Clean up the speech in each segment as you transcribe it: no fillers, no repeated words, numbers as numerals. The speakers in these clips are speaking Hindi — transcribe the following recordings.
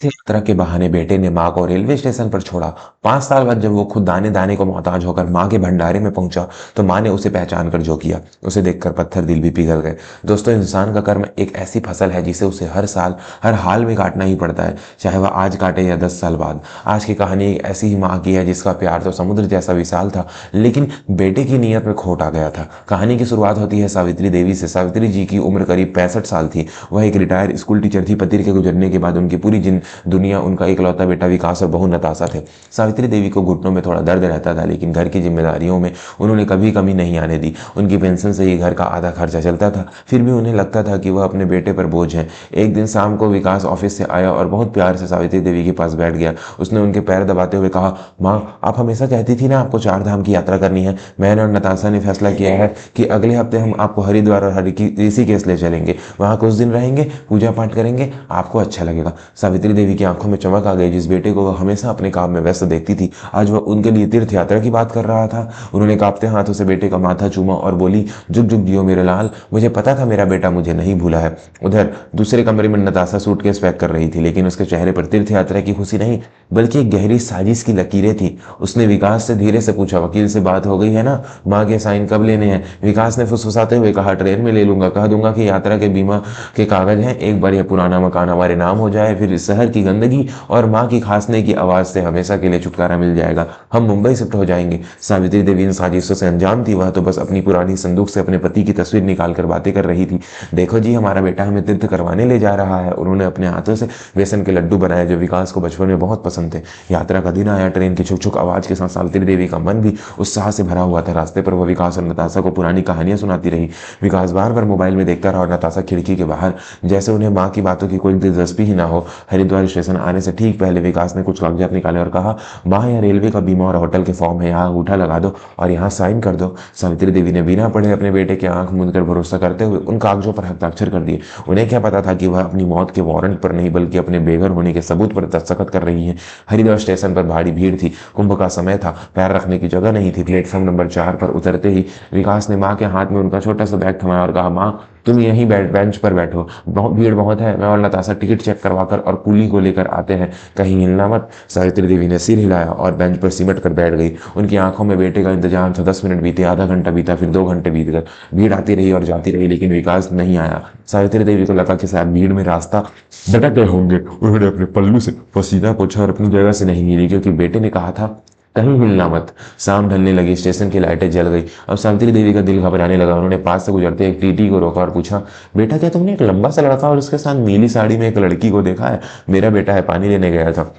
यात्रा के बहाने बेटे ने माँ को रेलवे स्टेशन पर छोड़ा। 5 साल बाद जब वो खुद दाने दाने को मोहताज होकर माँ के भंडारे में पहुंचा तो माँ ने उसे पहचान कर जो किया, उसे देखकर पत्थर दिल भी पिघल गए। दोस्तों, इंसान का कर्म एक ऐसी फसल है जिसे उसे हर साल हर हाल में काटना ही पड़ता है, चाहे वह आज काटे या 10 साल बाद। आज की कहानी एक ऐसी ही माँ की है जिसका प्यार तो समुद्र जैसा विशाल था, लेकिन बेटे की नीयत में खोट आ गया था। कहानी की शुरुआत होती है सावित्री देवी से। सावित्री जी की उम्र करीब 65 साल थी। वह एक रिटायर्ड स्कूल टीचर थी। पति के गुजरने के बाद उनकी पूरी दुनिया उनका इकलौता बेटा विकास और बहू नताशा थे। सावित्री देवी को घुटनों में थोड़ा दर्द रहता था, लेकिन घर की जिम्मेदारियों में उन्होंने कभी कमी नहीं आने दी। उनकी पेंशन से ही घर का आधा खर्चा चलता था, फिर भी उन्हें लगता था कि वह अपने बेटे पर बोझ है। एक दिन शाम को विकास ऑफिस से आया और बहुत प्यार से सावित्री देवी के पास बैठ गया। उसने उनके पैर दबाते हुए कहा, माँ, आप हमेशा कहती थी ना आपको 4 धाम की यात्रा करनी है। मैंने और नताशा ने फैसला किया है कि अगले हफ्ते हम आपको हरिद्वार और ऋषिकेश ले चलेंगे। वहाँ कुछ दिन रहेंगे, पूजा पाठ करेंगे, आपको अच्छा लगेगा। सावित्री देवी की आंखों में चमक आ गई। जिस बेटे को वह हमेशा अपने काम में व्यस्त देखती थी, आज वह उनके लिए तीर्थ यात्रा की बात कर रहा था। उन्होंने कांपते हाथों से बेटे का माथा चूमा और बोली, जुग जुग जियो मेरे लाल, मुझे पता था मेरा बेटा मुझे नहीं भूला है। उधर दूसरे कमरे में नताशा सूटकेस पैक कर रही थी, लेकिन उसके चेहरे पर तीर्थ यात्रा की खुशी नहीं, बल्कि एक गहरी साजिश की लकीरें थी। उसने विकास से धीरे से पूछा, वकील से बात हो गई है ना? माँ के साइन कब लेने हैं? विकास ने फुसफुसाते हुए कहा, ट्रेन में ले लूंगा। कह दूंगा कि यात्रा के बीमा के कागज हैं, एक बार यह पुराना मकान हमारे नाम हो जाए, फिर इस शहर की गंदगी और माँ की खांसने की आवाज से हमेशा के लिए छुटकारा मिल जाएगा। हम मुंबई शिफ्ट हो जाएंगे। सावित्री देवी इन साजिशों से अनजान थी। वह तो बस अपनी पुरानी संदूक से अपने पति की तस्वीर निकालकर बातें कर रही थी। देखो जी, हमारा बेटा हमें तीर्थ करवाने ले जा रहा है। उन्होंने अपने हाथों से बेसन के लड्डू बनाए जो विकास को बचपन में बहुत पसंद थे। यात्रा का दिन आया। ट्रेन की छुक छुक आवाज के साथ सावित्री देवी का मन भी उत्साह से भरा हुआ था। रास्ते पर वह विकास और नताशा को पुरानी कहानियां सुनाती रही। विकास बार बार मोबाइल में देखता रहा और नताशा खिड़की के बाहर, जैसे उन्हें माँ की बातों की कोई दिलचस्पी ही ना हो। हरिद्वार स्टेशन आने से ठीक पहले विकास ने कुछ कागजात निकाले और कहा, माँ, यह रेलवे का बीमा और होटल के फॉर्म है, यहाँ अंगूठा लगा दो और यहाँ साइन कर दो। सावित्री देवी ने बिना पढ़े अपने बेटे की आंख मूंद कर भरोसा करते हुए उन कागजों पर हस्ताक्षर कर दिए। उन्हें क्या पता था कि वह अपनी मौत के वारंट पर नहीं, बल्कि अपने बेघर होने के सबूत पर दस्तखत कर रही है। हरिद्वार स्टेशन पर भारी भीड़ थी। कुंभ का समय था, पैर रखने की जगह नहीं थी। प्लेटफॉर्म नंबर 4 पर उतरते ही विकास ने माँ के हाथ में उनका छोटा सा बैग थमाया और कहा, माँ, तुम यहीं बेंच पर बैठो, बहुत भीड़ बहुत है। मैं और नताशा टिकट चेक करवाकर और कुली को लेकर आते हैं, कहीं हिलना मत। सावित्री देवी ने सिर हिलाया और बेंच पर सिमट कर बैठ गई। उनकी आंखों में बेटे का इंतजार था। 10 मिनट बीते, आधा घंटा बीता, फिर 2 घंटे बीत गए। भीड़ आती रही और जाती रही, लेकिन विकास नहीं आया। सावित्री देवी को लगा कि शायद भीड़ में रास्ता भटक गए होंगे। उन्होंने अपने पल्लू से पसीना पोंछा और अपनी जगह से नहीं हिली, क्योंकि बेटे ने कहा था, कहीं हिलना मत। शाम ढलने लगी, स्टेशन की लाइटें जल गई। अब सावित्री देवी का दिल घबराने लगा। उन्होंने पास से गुजरते एक टीटी को रोका और पूछा, बेटा, क्या तुमने एक लंबा सा लड़का और उसके साथ नीली साड़ी में एक लड़की को देखा है? मेरा बेटा है, पानी लेने गया था।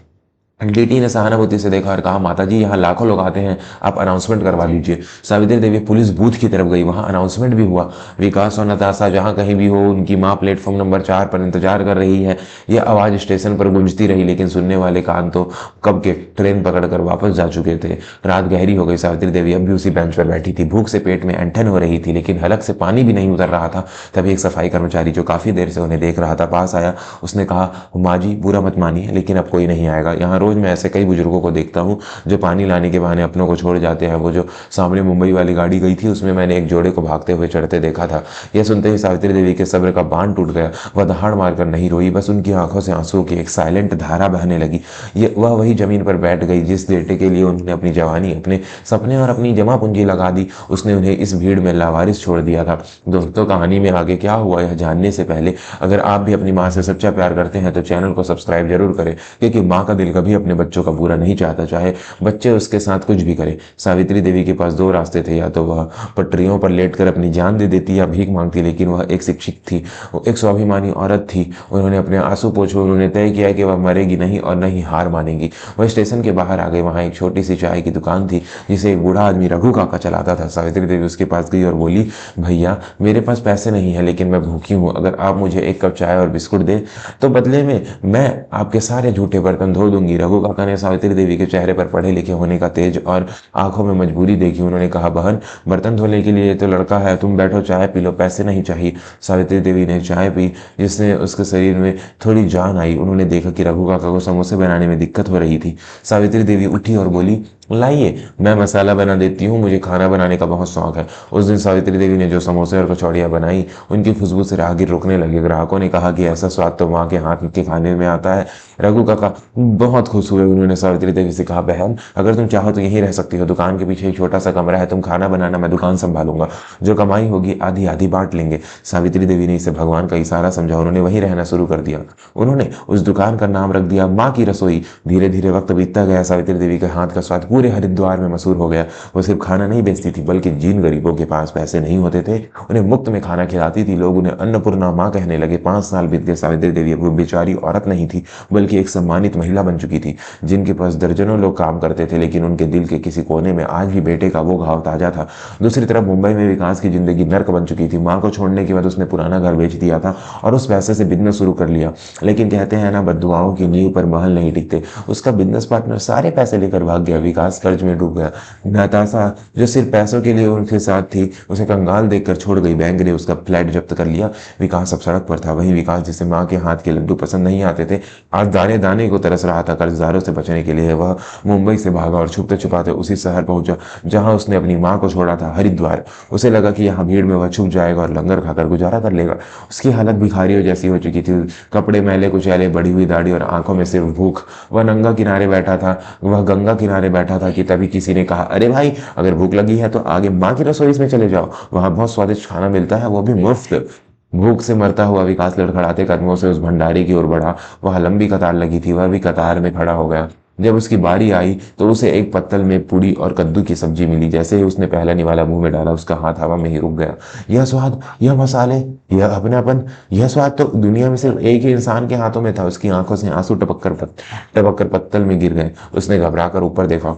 टीटी ने सहानुभूति से देखा और कहा, माताजी, यहाँ लाखों लोग आते हैं, आप अनाउंसमेंट करवा लीजिए। सावित्री देवी पुलिस बूथ की तरफ गई। वहां अनाउंसमेंट भी हुआ। विकास और नताशा जहां कहीं भी हो, उनकी माँ प्लेटफॉर्म नंबर 4 पर इंतजार कर रही है। यह आवाज स्टेशन पर गूंजती रही, लेकिन सुनने वाले कान तो कब के ट्रेन पकड़कर वापस जा चुके थे। रात गहरी हो गई। सावित्री देवी अब भी उसी बेंच पर बैठी थी। भूख से पेट में ऐंठन हो रही थी, लेकिन हलक से पानी भी नहीं उतर रहा था। तभी एक सफाई कर्मचारी जो काफी देर से उन्हें देख रहा था पास आया। उसने कहा, माँ जी, बुरा मत मानिए, लेकिन अब कोई नहीं आएगा। यहाँ रोज मैं ऐसे कई बुजुर्गों को देखता हूँ जो पानी लाने के बहाने अपनों को छोड़ जाते हैं। वो जो सामने मुंबई वाली गाड़ी गई थी, उसमें मैंने एक जोड़े को भागते हुए चढ़ते देखा था। यह सुनते ही सावित्री देवी के सब्र का बांध टूट गया। वह दहाड़ मारकर नहीं रोई, बस उनकी आंखों से आंसुओं की एक साइलेंट धारा बहने लगी। वह वही जमीन पर बैठ गई जिस बेटे के लिए उन्होंने अपनी जवानी, अपने सपने और अपनी जमा पूंजी लगा दी। उसने उन्हें इस भीड़ में लावारिस छोड़ दिया था। दोस्तों, कहानी में आगे क्या हुआ यह जानने से पहले अगर आप भी अपनी माँ से सच्चा प्यार करते हैं तो चैनल को सब्सक्राइब जरूर करें, क्योंकि माँ का दिल कभी अपने बच्चों का बुरा नहीं चाहता, चाहे बच्चे उसके साथ कुछ भी करें। सावित्री देवी के पास 2 रास्ते थे, या तो वह पटरियों पर लेटकर अपनी जान दे देती या भीख मांगती, लेकिन वह एक शिक्षित थी, वो एक स्वाभिमानी औरत थी। उन्होंने अपने आंसू पोंछे। उन्होंने तय किया कि वह मरेगी नहीं और न ही हार मानेगी। वह स्टेशन के बाहर आ गई। वहां एक छोटी सी चाय की दुकान थी जिसे एक बूढ़ा आदमी रघु काका चलाता था। सावित्री देवी उसके पास गई और बोली, भैया, मेरे पास पैसे नहीं है, लेकिन मैं भूखी हूँ। अगर आप मुझे 1 कप चाय और बिस्कुट दे तो बदले में मैं आपके सारे झूठे बर्तन धो दूंगी। रघु काका ने सावित्री देवी के चेहरे पर पढ़े लिखे होने का तेज और आंखों में मजबूरी देखी। उन्होंने कहा, बहन, बर्तन धोने के लिए तो लड़का है, तुम बैठो, चाय पी लो, पैसे नहीं चाहिए। सावित्री देवी ने चाय पी, जिसने उसके शरीर में थोड़ी जान आई। उन्होंने देखा कि रघु काका को समोसे बनाने में दिक्कत हो रही थी। सावित्री देवी उठी और बोली, लाइए मैं मसाला बना देती हूँ, मुझे खाना बनाने का बहुत शौक है। उस दिन सावित्री देवी ने जो समोसे और कचौड़ियाँ बनाई, उनकी खुशबू से राहगीर रुकने लगे। ग्राहकों ने कहा कि ऐसा स्वाद तो माँ के हाथ के खाने में आता है। रघु काका बहुत खुश हुए। उन्होंने सावित्री देवी से कहा, बहन अगर तुम चाहो तो यहीं रह सकती हो, दुकान के पीछे एक छोटा सा कमरा है, तुम खाना बनाना, मैं दुकान संभालूंगा, जो कमाई होगी आधी आधी बांट लेंगे। सावित्री देवी ने इसे भगवान का इशारा समझा। उन्होंने वहीं रहना शुरू कर दिया। उन्होंने उस दुकान का नाम रख दिया माँ की रसोई। धीरे धीरे वक्त बीतता गया, सावित्री देवी के हाथ का स्वाद पूरे हरिद्वार में मशहूर हो गया। वो सिर्फ खाना नहीं बेचती थी, बल्कि जिन गरीबों के पास पैसे नहीं होते थे उन्हें मुफ्त में खाना खिलाती थी। लोग उन्हें अन्नपूर्णा माँ कहने लगे। 5 साल बीत गए। सावित्री देवी अब वो बेचारी औरत नहीं थी, बल्कि एक सम्मानित महिला बन चुकी थी, जिनके पास दर्जनों लोग काम करते थे, लेकिन उनके दिल के किसी कोने में आज भी बेटे का वो घाव ताजा था। दूसरी तरफ मुंबई में विकास की जिंदगी नर्क बन चुकी थी। माँ को छोड़ने के बाद उसने पुराना घर बेच दिया था और उस पैसे से बिजनेस शुरू कर लिया। लेकिन कहते हैं ना, बद्दुआओं की नींव पर महल नहीं टिकते। उसका बिजनेस पार्टनर सारे पैसे लेकर भाग गया। विकास कर्ज में डूब गया। नताशा जो सिर्फ पैसों के लिए उनके साथ थी, उसे कंगाल देखकर छोड़ गई। बैंक ने उसका फ्लैट जब्त कर लिया। विकास अब सड़क पर था। वहीं विकास, जिसे माँ के हाथ के लड्डू पसंद नहीं आते थे, आज दाने दाने को तरस रहा था। कर्जदारों से बचने के लिए वह मुंबई से भागा और छुपते छुपाते उसी शहर पहुंचा जहां उसने अपनी माँ को छोड़ा था, हरिद्वार। उसे लगा कि यहाँ भीड़ में वह छुप जाएगा और लंगर खाकर गुजारा कर लेगा। उसकी हालत भिखारियों जैसी हो चुकी थी। कपड़े मैले कुचैले, बढ़ी हुई दाढ़ी और आंखों में सिर्फ भूख। वह गंगा किनारे बैठा था कि तभी किसी ने कहा, अरे भाई, अगर भूख लगी है तो आगे माँ की रसोई में चले जाओ, वहां बहुत स्वादिष्ट खाना मिलता है, वो भी मुफ्त। भूख से मरता हुआ विकास लड़खड़ाते कदमों से उस भंडारी की ओर बढ़ा। वहां लंबी कतार लगी थी। वह भी कतार में खड़ा हो गया। जब उसकी बारी आई तो उसे एक पत्तल में पूड़ी और कद्दू की सब्जी मिली। जैसे ही उसने पहला निवाला मुंह में डाला, उसका हाथ हवा में ही रुक गया। यह स्वाद, यह मसाले, यह अपनापन, यह स्वाद तो दुनिया में सिर्फ एक ही इंसान के हाथों में था। उसकी आंखों से आंसू टपक कर पत्तल में गिर गए। उसने घबरा कर ऊपर देखा।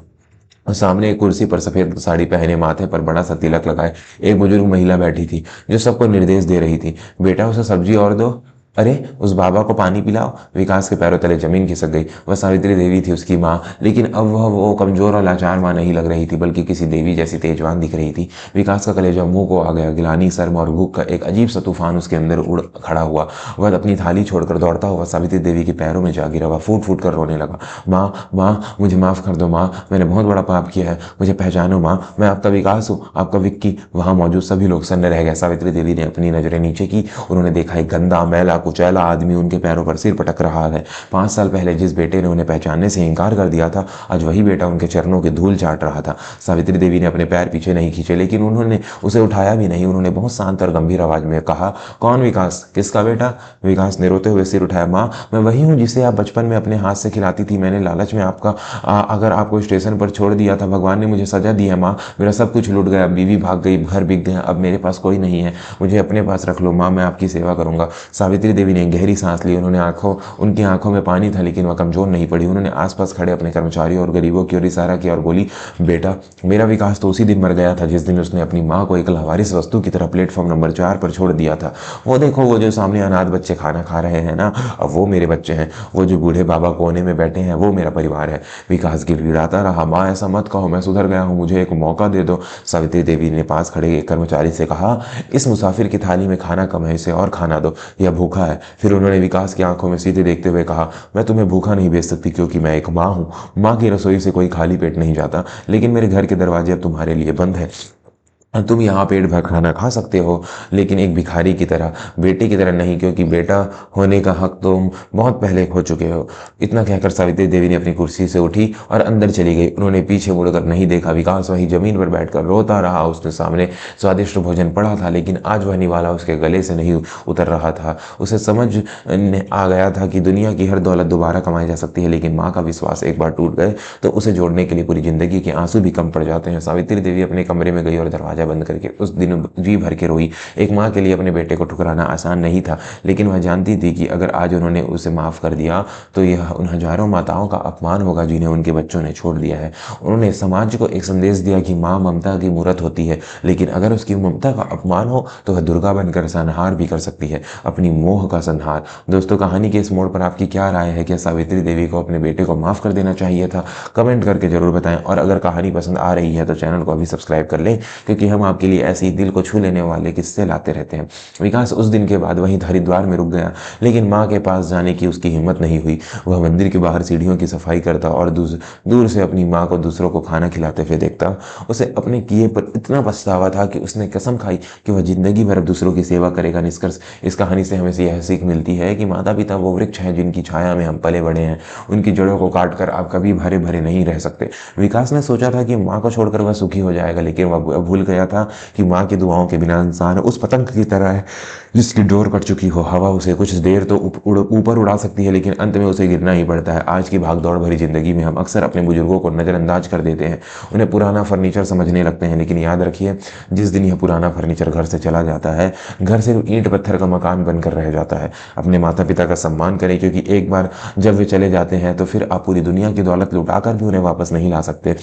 और सामने एक कुर्सी पर सफेद साड़ी पहने, माथे पर बड़ा सा तिलक लगाए, एक बुजुर्ग महिला बैठी थी, जो सबको निर्देश दे रही थी। बेटा, उसे सब्जी और दो। अरे, उस बाबा को पानी पिलाओ। विकास के पैरों तले जमीन खिसक गई। वह सावित्री देवी थी, उसकी माँ, लेकिन अब वह वो कमजोर और लाचार माँ नहीं लग रही थी, बल्कि किसी देवी जैसी तेजवान दिख रही थी। विकास का कलेजा मुंह को आ गया। गिलानी, शर्म और भूख का एक अजीब सा तूफान उसके अंदर उड़ खड़ा हुआ। वह अपनी थाली छोड़कर दौड़ता हुआ सावित्री देवी के पैरों में जा गिरा। वह फूट फूट कर रोने लगा। माँ, माँ, मुझे माफ कर दो माँ, मैंने बहुत बड़ा पाप किया है, मुझे पहचानो माँ, मैं आपका विकास हूँ, आपका विक्की। वहां मौजूद सभी लोग सन्न रह गए। सावित्री देवी ने अपनी नजरें नीचे की। उन्होंने देखा एक गंदा, मैला, कुचैला आदमी उनके पैरों पर सिर पटक रहा है। 5 साल पहले जिस बेटे ने उन्हें पहचानने से इनकार कर दिया था, आज वही बेटा उनके चरणों की धूल चाट रहा था। सावित्री देवी ने अपने पैर पीछे नहीं खींचे, लेकिन उन्होंने उसे उठाया भी नहीं। उन्होंने बहुत शांत और गंभीर आवाज में कहा, कौन विकास, किसका बेटा? विकास ने रोते हुए सिर उठाया। माँ, मैं वही हूँ जिसे आप बचपन में अपने हाथ से खिलाती थी। मैंने लालच में अगर आपको स्टेशन पर छोड़ दिया था। भगवान ने मुझे सजा दी है माँ, मेरा सब कुछ लूट गया, बीवी भाग गई, घर बिक गया, अब मेरे पास कोई नहीं है, मुझे अपने पास रख लो माँ, मैं आपकी सेवा करूंगा। सावित्री देवी ने गहरी सांस ली। उनकी आंखों में पानी था, लेकिन वह कमजोर नहीं पड़ी। उन्होंने आसपास खड़े अपने कर्मचारियों और गरीबों की ओर इशारा किया और बोली, बेटा, मेरा विकास तो उसी दिन मर गया था जिस दिन उसने अपनी माँ को एक लावारिस वस्तु की तरह प्लेटफॉर्म नंबर 4 पर छोड़ दिया था। वो देखो, वो जो सामने अनाथ बच्चे खाना खा रहे हैं ना, अब वो मेरे बच्चे हैं। वो जो बूढ़े बाबा कोने में बैठे हैं, वो मेरा परिवार है। विकास गिड़गिड़ाता रहा, माँ ऐसा मत कहो, मैं सुधर गया हूँ, मुझे एक मौका दे दो। सावित्री देवी ने पास खड़े एक कर्मचारी से कहा, इस मुसाफिर की थाली में खाना कम है, इसे और खाना दो, यह भूखा है। फिर उन्होंने विकास की आंखों में सीधे देखते हुए कहा, मैं तुम्हें भूखा नहीं भेज सकती, क्योंकि मैं एक माँ हूँ। माँ की रसोई से कोई खाली पेट नहीं जाता, लेकिन मेरे घर के दरवाजे अब तुम्हारे लिए बंद है। तुम यहाँ पेट भर खाना खा सकते हो, लेकिन एक भिखारी की तरह, बेटे की तरह नहीं, क्योंकि बेटा होने का हक तुम बहुत पहले खो चुके हो। इतना कहकर सावित्री देवी ने अपनी कुर्सी से उठी और अंदर चली गई। उन्होंने पीछे मुड़कर नहीं देखा। विकास वही जमीन पर बैठकर रोता रहा। उसके सामने स्वादिष्ट भोजन पड़ा था, लेकिन आज वह निवाला उसके गले से नहीं उतर रहा था। उसे समझ आ गया था कि दुनिया की हर दौलत दोबारा कमाई जा सकती है, लेकिन माँ का विश्वास एक बार टूट गए तो उसे जोड़ने के लिए पूरी जिंदगी के आंसू भी कम पड़ जाते हैं। सावित्री देवी अपने कमरे में गई और दरवाजा बंद करके उस दिन जी भर के रोई। एक माँ के लिए अपने बेटे को ठुकराना आसान नहीं था, लेकिन वह जानती थी कि अगर आज उन्होंने उसे माफ कर दिया तो यह उन हजारों माताओं का अपमान होगा जिन्हें उनके बच्चों ने छोड़ दिया है। उन्होंने समाज को एक संदेश दिया कि माँ ममता की मूरत होती है, लेकिन अगर उसकी ममता का अपमान हो तो वह दुर्गा बनकर संहार भी कर सकती है, अपनी मोह का संहार। दोस्तों, कहानी के इस मोड़ पर आपकी क्या राय है? क्या सावित्री देवी को अपने बेटे को माफ कर देना चाहिए था? कमेंट करके जरूर बताएं। और अगर कहानी पसंद आ रही है तो चैनल को अभी सब्सक्राइब कर लें, क्योंकि हम आपके लिए ऐसे दिल को छू लेने वाले किस्से लाते रहते हैं। विकास उस दिन के बाद वहीं हरिद्वार में रुक गया, लेकिन माँ के पास जाने की उसकी हिम्मत नहीं हुई। वह मंदिर के बाहर सीढ़ियों की सफाई करता और दूर से अपनी माँ को दूसरों को खाना खिलाते हुए देखता। उसे अपने किए पर इतना पछतावा था कि उसने कसम खाई कि वह जिंदगी भर अब दूसरों की सेवा करेगा। निष्कर्ष इस कहानी से हमें यह सीख मिलती है कि माता पिता वो वृक्ष हैं जिनकी छाया में हम पले बड़े हैं। उनकी जड़ों को काट कर आप कभी भरे भरे नहीं रह सकते। विकास ने सोचा था कि माँ को छोड़कर वह सुखी हो जाएगा, लेकिन वह भूल गया था कि माँ की दुआओं के बिना इंसान उस पतंग की तरह है जिसकी डोर कट चुकी हो। हवा उसे कुछ देर तो ऊपर उड़ा सकती है, लेकिन अंत में उसे गिरना ही पड़ता है। आज की भागदौड़ भरी जिंदगी में हम अक्सर अपने बुजुर्गों को नजरअंदाज कर देते हैं, उन्हें पुराना फर्नीचर समझने लगते हैं। लेकिन याद रखिए, जिस दिन यह पुराना फर्नीचर घर से चला जाता है, घर सिर्फ ईंट पत्थर का मकान बनकर रह जाता है। अपने माता पिता का सम्मान करें, क्योंकि एक बार जब वे चले जाते हैं तो फिर आप पूरी दुनिया की दौलत लुटाकर भी उन्हें वापस नहीं ला सकते।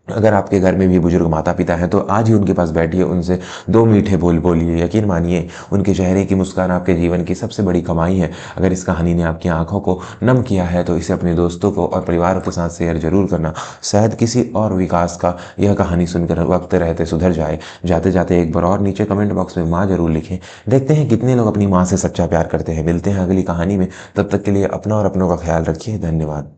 अगर आपके घर में भी बुजुर्ग माता पिता हैं तो आज ही उनके पास बैठिए, उनसे दो मीठे बोल बोलिए। यकीन मानिए, उनके चेहरे की मुस्कान आपके जीवन की सबसे बड़ी कमाई है। अगर इस कहानी ने आपकी आंखों को नम किया है तो इसे अपने दोस्तों को और परिवार के साथ शेयर जरूर करना। शायद किसी और विकास का यह कहानी सुनकर वक्त रहते सुधर जाए। जाते जाते एक बार और नीचे कमेंट बॉक्स में माँ जरूर लिखें। देखते हैं कितने लोग अपनी माँ से सच्चा प्यार करते हैं। मिलते हैं अगली कहानी में, तब तक के लिए अपना और अपनों का ख्याल रखिए। धन्यवाद।